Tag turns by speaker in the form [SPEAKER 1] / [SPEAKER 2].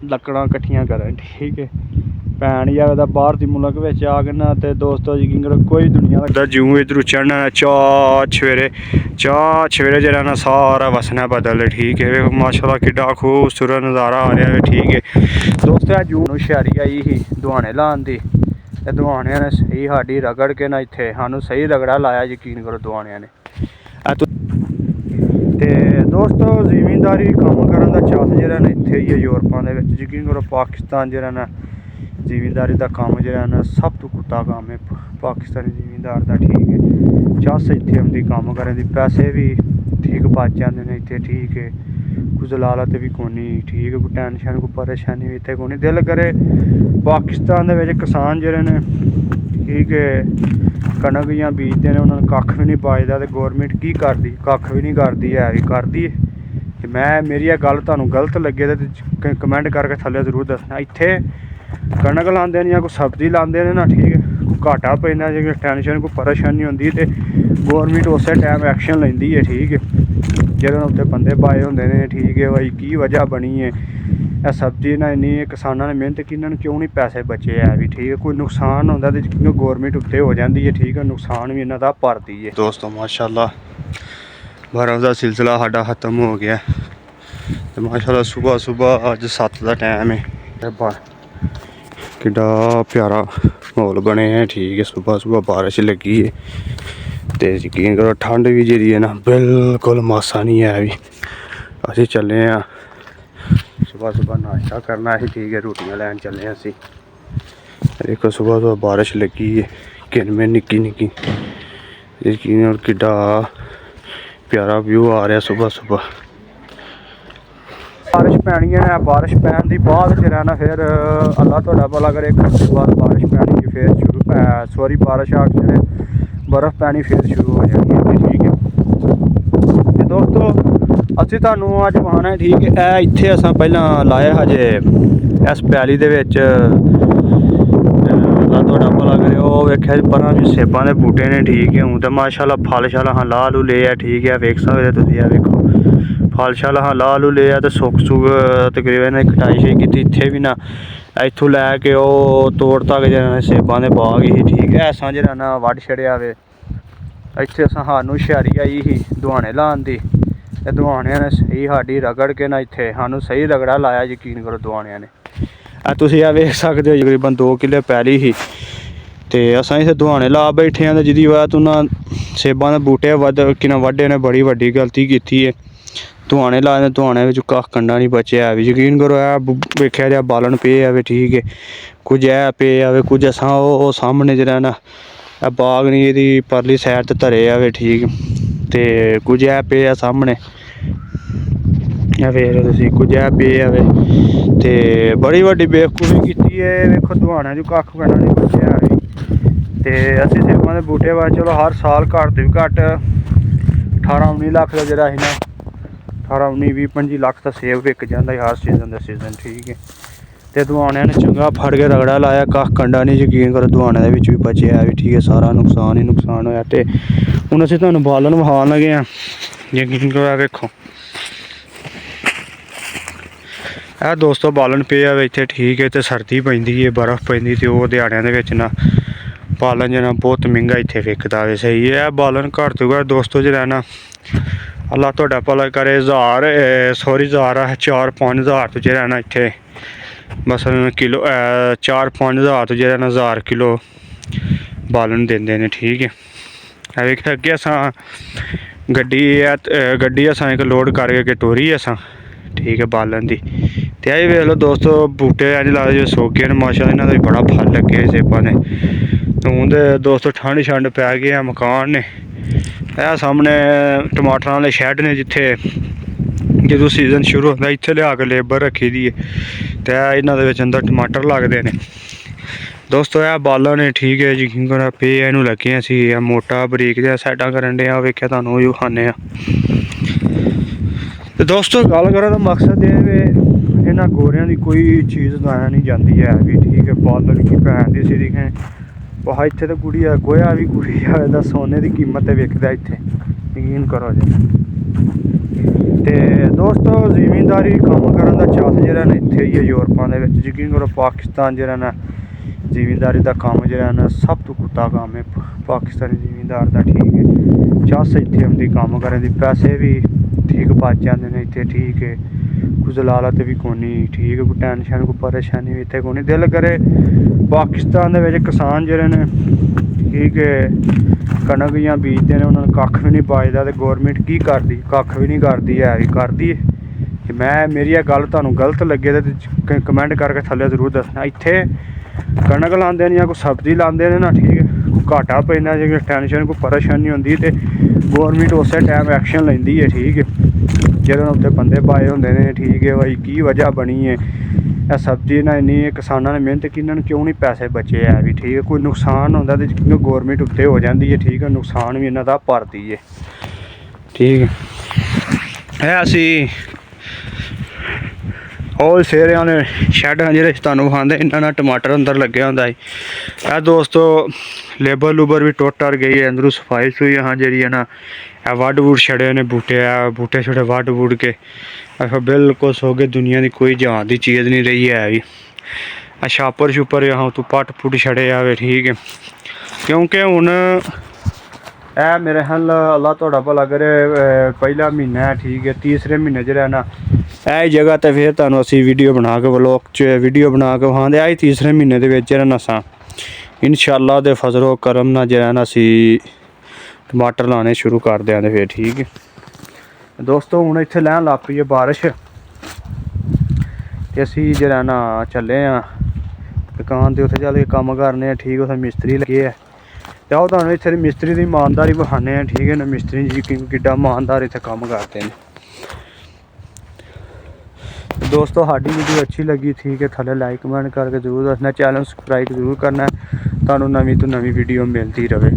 [SPEAKER 1] ਲੱਕੜਾਂ ਇਕੱਠੀਆਂ ਕਰਨ। ਠੀਕ ਹੈ ਭੈਣ ਯਾਰ ਦਾ ਬਾਹਰ ਦੀ ਮੁਲਕ ਵਿੱਚ ਆ ਕੇ ਨਾ ਤੇ ਦੋਸਤੋ ਯਕੀਨ ਕਰੋ ਕੋਈ ਦੁਨੀਆ ਦਾ ਜਿਉਂ ਇੱਧਰੋਂ ਚੜ੍ਹਨਾ ਚਾਹ ਸਵੇਰੇ ਜਿਹੜਾ ਨਾ ਸਾਰਾ ਵਸਣਾ ਬਦਲ। ਠੀਕ ਹੈ ਵੇਖੋ ਮਾਸ਼ਾਅੱਲਾ ਕਿੱਡਾ ਖੂਬਸੂਰਤ ਨਜ਼ਾਰਾ ਆ ਰਿਹਾ ਹੈ। ਠੀਕ ਹੈ ਦੋਸਤੋ ਜੂ ਨੂੰ ਹੁਸ਼ਿਆਰੀ ਆਈ ਸੀ ਦੁਆਣੇ ਲਾਉਣ ਦੀ ਤੇ ਦੁਆਣਿਆਂ ਨੇ ਸਹੀ ਸਾਡੀ ਰਗੜ ਕੇ ਨਾ ਇੱਥੇ ਸਾਨੂੰ ਸਹੀ ਰਗੜਾ ਲਾਇਆ ਯਕੀਨ ਕਰੋ ਦੁਆਣਿਆਂ ਨੇ। ਤੇ ਦੋਸਤੋ ਜ਼ਿਮੀਂਦਾਰੀ ਕੰਮ ਕਰਨ ਦਾ ਚੱਸ ਜਿਹੜਾ ਨਾ ਇੱਥੇ ਹੀ ਹੈ ਯੂਰਪਾਂ ਦੇ ਵਿੱਚ। ਯਕੀਨ ਕਰੋ ਪਾਕਿਸਤਾਨ ਜਿਹੜਾ ਨਾ ਜ਼ਿਮੀਂਦਾਰੀ ਦਾ ਕੰਮ ਜਿਹੜਾ ਨਾ ਸਭ ਤੋਂ ਕੁੱਤਾ ਕੰਮ ਹੈ ਪਾਕਿਸਤਾਨੀ ਜ਼ਿਮੀਂਦਾਰ ਦਾ। ਠੀਕ ਹੈ ਚੱਸ ਇੱਥੇ ਆਉਂਦੀ ਕੰਮ ਕਰਨ ਦੀ, ਪੈਸੇ ਵੀ ਠੀਕ ਬਚ ਜਾਂਦੇ ਨੇ ਇੱਥੇ। ਠੀਕ ਹੈ ਕੋਈ ਜ਼ਲਾਲਤ ਵੀ ਕੋਨੀ। ਠੀਕ ਹੈ ਕੋਈ ਟੈਨਸ਼ਨ ਕੋਈ ਪਰੇशानी भी इतने कोनी। दिल करे पाकिस्तान के किसान जोड़े ने ठीक है कणक या बीजते हैं उन्होंने कख भी नहीं बचता तो गौरमेंट की करती कख भी नहीं करती है भी करती है। मैं मेरी गल तुहानू गलत लगे तो कमेंट करके थल्ले जरूर दसना। इत्थे कणक लाते हैं या कोई सब्जी लाते हैं ना ठीक है कोई घाटा पैंदा जे टैनशन कोई परेशानी होंदी तो गौरमेंट उस टाइम एक्शन लैंदी है। ठीक है जिहदे उत्ते बंदे पाए होंदे ने। ठीक है भाई की वजह बनी है ਇਹ सब्जी ना इन्नी किसानों ने मेहनत की इन्होंने क्यों नहीं पैसे बचे है भी। ठीक है कोई नुकसान होता तो गौरमेंट उत्ते हो जाती है। ठीक है नुकसान भी इन्हों का भरती है। दोस्तों माशाल्लाह बर्फ़ का सिलसिला साडा ख़त्म हो गया तो माशाल्लाह सुबह सुबह अज 7 का टाइम है किड्डा प्यारा माहौल बने है। ठीक है सुबह सुबह बारिश लगी है तो यकीन करो ठंड भी जी है ना बिल्कुल मासा नहीं है भी। असीं चले हाँ सुबह सुबह नाश्ता करना है। ठीक है रोटियां लैन चले असी। देखो सुबह सुबह बारिश लगी है किन में निक्की निक्की यकीन और किड्डा प्यारा व्यू आ रहा सुबह सुबह। बारिश पैनी है बारिश पैन की बाद च रहना फिर अल्लाह तुहाडा भला करे। एक घंटे बाद बारिश पैनी फिर शुरू सॉरी बारिश आ के बर्फ़ पैनी फिर शुरू हो जानी है। ठीक है दोस्तों ਅਸੀਂ ਤੁਹਾਨੂੰ ਅੱਜ ਵਿਖਾਉਣਾ। ਠੀਕ ਹੈ ਇਹ ਇੱਥੇ ਅਸਾਂ ਪਹਿਲਾਂ ਲਾਇਆ ਹਜੇ ਇਸ ਪੈਲੀ ਦੇ ਵਿੱਚ ਤੁਹਾਡਾ ਭਲਾ ਕਰੇ ਉਹ ਵੇਖਿਆ ਪਰਾਂ ਵੀ ਸੇਬਾਂ ਦੇ ਬੂਟੇ ਨੇ। ਠੀਕ ਹੈ ਹੁਣ ਤਾਂ ਮਾਸ਼ਾਅੱਲਾ ਫਲ ਸ਼ਲ ਹਾਂ ਲਾ ਲੂ ਲਏ ਆ। ਠੀਕ ਹੈ ਵੇਖ ਸਕਦੇ ਤੁਸੀਂ ਆ ਵੇਖੋ ਫਲ ਸ਼ਲ ਹਾਂ ਲਾ ਲੂ ਲਏ ਆ ਤੇ ਸੁੱਕ ਸੁੱਕ ਤਕਰੀਬਨ ਕਟਾਈ ਸ਼ਈ ਕੀਤੀ ਇੱਥੇ ਵੀ ਨਾ ਇੱਥੋਂ ਲੈ ਕੇ ਉਹ ਤੋੜ ਤੱਕ ਜਿਹੜਾ ਸੇਬਾਂ ਦੇ ਬਾਗ ਹੀ। ਠੀਕ ਹੈ ਅਸਾਂ ਜਿਹੜਾ ਨਾ ਵੱਢ ਛੜਿਆ ਵੇ ਇੱਥੇ ਅਸਾਂ ਸਾਨੂੰ ਹੁਸ਼ਿਆਰੀ ਆਈ ਸੀ ਦੁਆਣੇ ਲਾਉਣ ਦੀ ਤੇ ਦੁਆਣਿਆਂ ਨੇ ਸਹੀ ਸਾਡੀ ਰਗੜ ਕੇ ਨਾ ਇੱਥੇ ਸਾਨੂੰ ਸਹੀ ਰਗੜਾ ਲਾਇਆ ਯਕੀਨ ਕਰੋ ਦੁਆਣਿਆਂ ਨੇ। ਤੁਸੀਂ ਆ ਵੇਖ ਸਕਦੇ ਹੋ ਤਕਰੀਬਨ 2 ਕਿੱਲੇ ਪੈਲੀ ਸੀ ਤੇ ਅਸਾਂ ਇੱਥੇ ਦੁਆਣੇ ਲਾ ਬੈਠੇ ਹਾਂ ਤੇ ਜਿਹਦੀ ਵਜ੍ਹਾ ਤੋਂ ਨਾ ਸੇਬਾਂ ਦੇ ਬੂਟੇ ਕਿਨਾਂ ਵੱਢੇ ਨੇ ਬੜੀ ਵੱਡੀ ਗਲਤੀ ਕੀਤੀ ਹੈ। ਦੁਆਣੇ ਲਾਏ ਨੇ ਦੁਆਣੇ ਵਿੱਚ ਕੱਖ ਕੰਡਾ ਨਹੀਂ ਬਚਿਆ ਵੀ ਯਕੀਨ ਕਰੋ ਇਹ ਵੇਖਿਆ ਜਾ ਬਾਲਣ ਪਏ ਆਵੇ। ਠੀਕ ਹੈ ਕੁਝ ਇਹ ਪਏ ਆਵੇ ਕੁਝ ਅਸਾਂ ਉਹ ਸਾਹਮਣੇ ਜਿਹੜਾ ਨਾ ਇਹ ਬਾਗ ਨਹੀਂ ਇਹਦੀ ਪਰਲੀ ਸਾਈਡ ਤੇ ਧਰੇ ਆਵੇ। ਠੀਕ ਤੇ ਕੁਝ ਇਹ ਪਏ ਆ ਸਾਹਮਣੇ ਇਹ ਵੇਖ ਲਓ ਤੁਸੀਂ ਕੁਝ ਇਹ ਪਏ ਆਵੇ ਤੇ ਬੜੀ ਵੱਡੀ ਬੇਵਕੂਫੀ ਕੀਤੀ ਹੈ। ਵੇਖੋ ਦੁਆਣਿਆਂ 'ਚ ਕੱਖ ਪੈਣਾ ਨਹੀਂ ਬਚਿਆ ਵੀ ਤੇ ਅਸੀਂ ਸੇਬਾਂ ਦੇ ਬੂਟੇ ਬਾਅਦ ਚਲੋ ਹਰ ਸਾਲ ਘੱਟ ਤੋਂ ਵੀ ਘੱਟ 18-19 ਲੱਖ ਦਾ ਜਿਹੜਾ ਸੀ ਨਾ 18-19-20-25 ਲੱਖ ਦਾ ਸੇਬ ਵਿਕ ਜਾਂਦਾ ਹਰ ਸੀਜ਼ਨ ਦਾ ਸੀਜ਼ਨ। ਠੀਕ ਹੈ ਤੇ ਦੁਆਣਿਆਂ ਨੇ ਚੰਗਾ ਫੜ ਕੇ ਰਗੜਾ ਲਾਇਆ ਕੱਖ ਕੰਡਾ ਨਹੀਂ ਯਕੀਨ ਕਰੋ ਦੁਆਣਿਆਂ ਦੇ ਵਿੱਚ ਵੀ ਬਚਿਆ ਵੀ। ਠੀਕ ਹੈ ਸਾਰਾ ਨੁਕਸਾਨ ਹੀ ਨੁਕਸਾਨ ਹੋਇਆ ਤੇ ਹੁਣ ਅਸੀਂ ਤੁਹਾਨੂੰ ਬਾਲਣ ਵਿਖਾਉਣ ਲੱਗੇ ਹਾਂ ਯਕੀਨ ਕਰੋ ਵੇਖੋ ਇਹ ਦੋਸਤੋ ਬਾਲਣ ਪਿਆ ਵੇ ਇੱਥੇ। ਠੀਕ ਹੈ ਤੇ ਸਰਦੀ ਪੈਂਦੀ ਹੈ ਬਰਫ਼ ਪੈਂਦੀ ਤੇ ਉਹ ਦਿਹਾੜਿਆਂ ਦੇ ਵਿੱਚ ਨਾ ਬਾਲਣ ਜਿਹੜਾ ਬਹੁਤ ਮਹਿੰਗਾ ਇੱਥੇ ਵਿਕਦਾ ਵੇ। ਸਹੀ ਹੈ ਬਾਲਣ ਘੱਟ ਤੋਂ ਘੱਟ ਦੋਸਤੋ ਜਿਹੜਾ ਨਾ ਅੱਲਾ ਤੁਹਾਡਾ ਭਲਾ ਕਰੇ 4-5 ਹਜ਼ਾਰ ਤੋਂ ਜਿਹੜਾ ਨਾ ਇੱਥੇ ਮਸਲਨ ਕਿਲੋ 4-5 ਹਜ਼ਾਰ ਤੋਂ ਜਿਹੜਾ ਨਾ 1000 ਕਿਲੋ ਬਾਲਣ ਦਿੰਦੇ ਨੇ। ਠੀਕ ਹੈ ਇਹ ਵੇਖ ਅੱਗੇ ਅਸਾਂ ਗੱਡੀ ਅਸਾਂ ਇੱਕ ਲੋਡ ਕਰਕੇ ਟੋਰੀ ਅਸਾਂ। ठीक है बालन की तो यह वेख लो दोस्तों बूटे अज लाए जो सोगे ने माशाअल्लाह इन्हों का भी बड़ा फल लगे सेबा ने। हूँ तो दोस्तों ठंड छंड पै गई है मकान ने यह सामने टमाटर वाले शैड ने जिथे जो सीजन शुरू होता इत्थे लिया के लेबर रखी दी है तो इन्हों के अंदर टमाटर लगते हैं दोस्तों। यह बालन है ठीक है यकीन करो पे इनू लगे असी मोटा बरीक जहा साइडा करन डे वेख्या तुहानू विखाने तो दोस्तों गल करा तो मकसद ये इन्होंने गोरियां की कोई चीज़ लाया नहीं जाती है भी। ठीक है बालन की भैन की सिरी वहाँ इतने तो गुड़िया गोया भी गुड़िया सोने की कीमत विकदा इतने यकीन करो जी। ਤੇ ਦੋਸਤੋ ਜ਼ਿਮੀਂਦਾਰੀ ਕੰਮ ਕਰਨ ਦਾ ਚਾਸ ਜਿਹੜਾ ਨਾ ਇੱਥੇ ਹੀ ਹੈ ਯੂਰਪਾਂ ਦੇ ਵਿੱਚ। ਯਕੀਨ ਕਰੋ ਪਾਕਿਸਤਾਨ ਜਿਹੜਾ ਨਾ ਜ਼ਿਮੀਂਦਾਰੀ ਦਾ ਕੰਮ ਜਿਹੜਾ ਨਾ ਸਭ ਤੋਂ ਕੁੱਤਾ ਕੰਮ ਹੈ ਪਾਕਿਸਤਾਨੀ ਜ਼ਿਮੀਂਦਾਰ ਦਾ। ਠੀਕ ਹੈ, ਚਾਸ ਇੱਥੇ ਆਉਂਦੀ ਕੰਮ ਕਰਨ ਦੀ, ਪੈਸੇ ਵੀ ਠੀਕ ਬਚ ਜਾਂਦੇ ਨੇ ਇੱਥੇ। ਠੀਕ ਹੈ, ਕੁਝ ਲਾਲਤ ਵੀ ਕੋਨੀ। ਠੀਕ ਹੈ, ਕੋਈ ਟੈਨਸ਼ਨ ਕੋਈ ਪਰੇशानी ਵੀ ਇੱਥੇ कोनी। दिल करे पाकिस्तान ਦੇ ਵਿੱਚ किसान ਜਿਹੜੇ ਨੇ ठीक है कणक ਜਾਂ ਬੀਜਦੇ ਨੇ, ਉਹਨਾਂ ਨੂੰ ਕੱਖ ਵੀ ਨਹੀਂ ਬਚਦਾ ਤੇ ਗੌਰਮੈਂਟ ਕੀ ਕਰਦੀ? ਕੱਖ ਵੀ ਨਹੀਂ ਕਰਦੀ ਹੈ। ਵੀ ਕਰਦੀ ਹੈ ਕਿ ਮੈਂ ਮੇਰੀ ਇਹ ਗੱਲ ਤੁਹਾਨੂੰ ਗਲਤ ਲੱਗੇ ਤੇ ਕਮੈਂਟ ਕਰਕੇ ਥੱਲੇ ਜ਼ਰੂਰ ਦੱਸਣਾ। ਇੱਥੇ ਕਣਕ ਲਾਉਂਦੇ ਨੇ ਜਾਂ ਕੋਈ ਸਬਜ਼ੀ ਲਾਉਂਦੇ ਨੇ ਨਾ, ਠੀਕ ਹੈ, ਕੋਈ ਘਾਟਾ ਪੈਂਦਾ ਜੇ ਟੈਨਸ਼ਨ ਕੋਈ ਪਰੇਸ਼ਾਨੀ ਹੁੰਦੀ ਤੇ ਗੌਰਮੈਂਟ ਉਸੇ ਟਾਈਮ ਐਕਸ਼ਨ ਲੈਂਦੀ ਹੈ। ਠੀਕ ਹੈ, ਜਿਹਦੇ ਨਾਲ ਉੱਤੇ ਬੰਦੇ ਪਾਏ ਹੁੰਦੇ ਨੇ। ਠੀਕ ਹੈ ਬਾਈ, ਕੀ ਵਜ੍ਹਾ ਬਣੀ ਹੈ ਇਹ ਸਬਜ਼ੀ ਨਾਲ ਇੰਨੀ ਕਿਸਾਨਾਂ ਨੇ ਮਿਹਨਤ ਕੀਤੀ, ਇਹਨਾਂ ਨੂੰ ਕਿਉਂ ਨਹੀਂ ਪੈਸੇ ਬਚੇ ਹੈ ਵੀ? ਠੀਕ ਹੈ, ਕੋਈ ਨੁਕਸਾਨ ਹੁੰਦਾ ਤੇ ਗੌਰਮੈਂਟ ਉੱਤੇ ਹੋ ਜਾਂਦੀ ਹੈ। ਠੀਕ ਹੈ, ਨੁਕਸਾਨ ਵੀ ਇਹਨਾਂ ਦਾ ਭਰਦੀ ਹੈ। ਠੀਕ ਹੈ, ਇਹ ਅਸੀਂ ਉਹ ਸੇਰਿਆਂ ਨੇ ਸ਼ੈੱਡ ਜਿਹੜੇ ਤੁਹਾਨੂੰ ਵਿਖਾਉਂਦੇ, ਇਹਨਾਂ ਨਾਲ ਟਮਾਟਰ ਅੰਦਰ ਲੱਗਿਆ ਹੁੰਦਾ ਹੈ। ਇਹ ਦੋਸਤੋ ਲੇਬਰ ਲੂਬਰ ਵੀ ਟੁੱਟ ਟਰ ਗਈ ਹੈ, ਅੰਦਰੋਂ ਸਫਾਈ ਸੁਈ ਹਾਂ ਜਿਹੜੀ ਹੈ ਨਾ, ਇਹ ਵੱਢ ਵੁੱਢ ਛੜੇ ਨੇ ਬੂਟੇ। ਆ ਬੂਟੇ ਛੜੇ ਵੱਢ ਵੁੱਢ ਕੇ ਬਿਲਕੁਲ ਸੋ ਗਏ, ਦੁਨੀਆ ਦੀ ਕੋਈ ਜਹਾਨ ਦੀ ਚੀਜ਼ ਨਹੀਂ ਰਹੀ ਹੈ ਵੀ। ਆ ਛਾਪਰ ਛੁਪਰ यहाँ ਤੋਂ ਪੱਟ ਪੁੱਟ ਛੜੇ ਜਾਵੇ। ਠੀਕ ਹੈ, ਕਿਉਂਕਿ ਹੁਣ ਇਹ ਮੇਰੇ ਖਿਆਲ ਅੱਲਾ ਤੁਹਾਡਾ ਭਲਾ ਕਰੇ, ਪਹਿਲਾ ਮਹੀਨਾ ਹੈ। ਠੀਕ ਹੈ, ਤੀਸਰੇ ਮਹੀਨੇ ਜਿਹੜਾ ਨਾ ਇਹ ਜਗ੍ਹਾ 'ਤੇ ਫਿਰ ਤੁਹਾਨੂੰ ਅਸੀਂ ਵੀਡੀਓ ਬਣਾ ਕੇ ਵਲੋਗ 'ਚ ਵੀਡੀਓ ਬਣਾ ਕੇ ਵਿਖਾਉਂਦੇ। ਆਹ ਤੀਸਰੇ ਮਹੀਨੇ ਦੇ ਵਿੱਚ ਜਿਹੜਾ ਨਾ ਅਸਾਂ ਇਨਸ਼ਾਅੱਲਾ ਦੇ ਫਜ਼ਲ ਕਰਮ ਨਾਲ ਜਿਹੜਾ ਨਾ ਅਸੀਂ ਟਮਾਟਰ ਲਾਉਣੇ ਸ਼ੁਰੂ ਕਰ ਦਿਆਂਗੇ ਫਿਰ। ਠੀਕ ਹੈ ਦੋਸਤੋ, ਹੁਣ ਇੱਥੇ ਲੈਣ ਲੱਗ ਪਈ ਹੈ ਬਾਰਿਸ਼ ਤੇ ਅਸੀਂ ਜਿਹੜਾ ਨਾ ਚੱਲੇ ਹਾਂ ਦੁਕਾਨ 'ਤੇ, ਉੱਥੇ ਚੱਲ ਕੇ ਕੰਮ ਕਰਨੇ ਆ। ਠੀਕ, ਉੱਥੇ ਮਿਸਤਰੀ ਲੱਗੇ ਹੈ ਤੇ ਉਹ ਤੁਹਾਨੂੰ ਇੱਥੇ ਦੀ ਮਿਸਤਰੀ ਦੀ ਇਮਾਨਦਾਰੀ ਵਿਖਾਉਂਦੇ ਹਾਂ। ਠੀਕ ਹੈ ਨਾ, ਮਿਸਤਰੀ ਜੀ ਕਿੱਡਾ ਇਮਾਨਦਾਰ ਇੱਥੇ ਕੰਮ ਕਰਦੇ ਨੇ। दोस्तों साड़ी वीडियो अच्छी लगी, ठीक है, थले लाइक कमेंट करके जरूर दसना। चैनल सबसक्राइब जरूर करना, ਤੁਹਾਨੂੰ ਨਵੀਂ ਤੋਂ ਨਵੀਂ ਵੀਡੀਓ ਮਿਲਦੀ ਰਹੇ।